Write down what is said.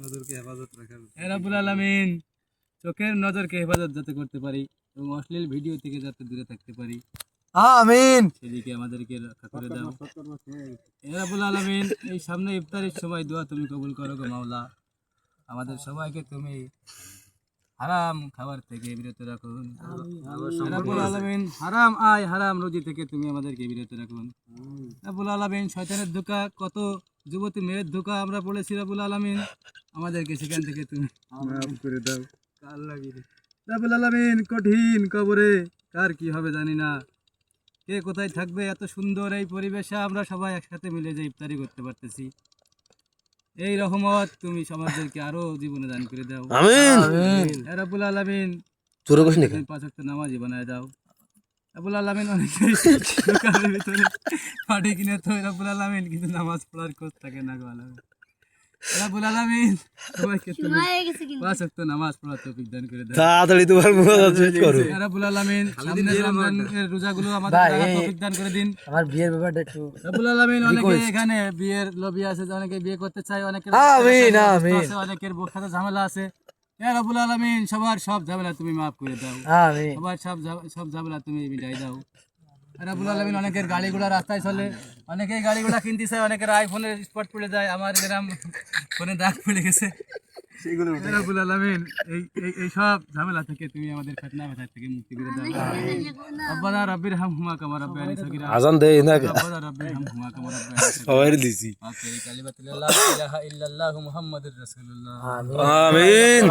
নজরকে হেফাজত রাখার হে রব্বুল আলামিন চোখের নজরকে হেফাজত যাতে করতে পারি এবং অশ্লীল ভিডিও থেকে যাতে দূরে থাকতে পারি, আমিন। সেদিকে আমাদেরকে রক্ষা করে দাও। হে রব্বুল আলামিন এই সামনে ইফতারের সময় দোয়া তুমি কবুল করো গো মাওলা। আমাদের সবাইকে তুমি হারাম খাবার থেকে বিরত রাখুন। হে রব্বুল আলামিন হারাম আয় হারাম রুজি থেকে তুমি আমাদেরকে বিরত রাখুন। রব্বুল আলামিন শয়তানের ধোঁকা, কত যুবতী মেয়ের ধোঁকা আমরা পড়েছি রব্বুল আলামিন, আমাদেরকে সেখান থেকে তুমি মাফ করে দাও। কাল লাগিয়ে রব্বুল আলামিন কঠিন কবরে কার কি হবে জানি না, কে কোথায় থাকবে। এত সুন্দর এই পরিবেশে আমরা সবাই একসাথে মিলে যে ইফতারি করতে পারতেছি, এই রহমত তুমি সমাজদেরকে আরো জীবনে দান করে দাও। আমিন। হে রব্বুল আলামিন জোরে কইস না। তুমি 5 ওয়াক্ত নামাজি বানায় দাও রব্বুল আলামিন। অনেকেই দোকানের ভিতরে পাটি কিনে তো রব্বুল আলামিন, কিন্তু নামাজ পড়ার কোথ থাকে না গো আলামিন। রব্বুল আলামিন সবাইকে তুমি 5 ওয়াক্ত নামাজ পড়ার তৌফিক দান করে দাও। তাড়াতাড়ি তোমার মুনাজাত শেষ করো। হে রব্বুল আলামিন সামনের রমজানের রোজাগুলো আমাদের তৌফিক দান করে দিন। আমার বিয়ের ব্যাপারটা একটু রব্বুল আলামিন অনেকে এখানে বিয়ের লবি আছে, অনেকে বিয়ে করতে চায়, অনেকের আমিন, আমিন। অনেকের সাথে ঝামেলা আছে। হে রব্বুল আলামিন সবার সব ঝামেলা তুমি মাফ করে দাও, আমিন। সবার সব ঝামেলা তুমি মিটাই দাও। হে রব্বুল আলামিন অনেকের গাড়ি ঘোড়া রাস্তায় চলে, অনেকেই গাড়ি ঘোড়া কিনতে চায়, অনেকের আইফোনের স্পট পড়ে যায়, আমার এরকম ফোনে দাগ পড়ে গেছে। সেগুলো হে রব্বুল আলামিন এই সব ঝামেলা থেকে তুমি আমাদের ফিতনা ফাসাদ থেকে মুক্তি করে দাও। রব্বানা রাব্বির হামহুমা কামা রাব্বায়ানি সগীরা। আজান দেই না রব্বানা রাব্বির হামহুমা কামা রাব্বায়ানি সগীরা। সবাই দিছি। আখিরি কালিমাতু লা ইলাহা ইল্লাল্লাহু মুহাম্মাদুর রাসূলুল্লাহ। আমিন।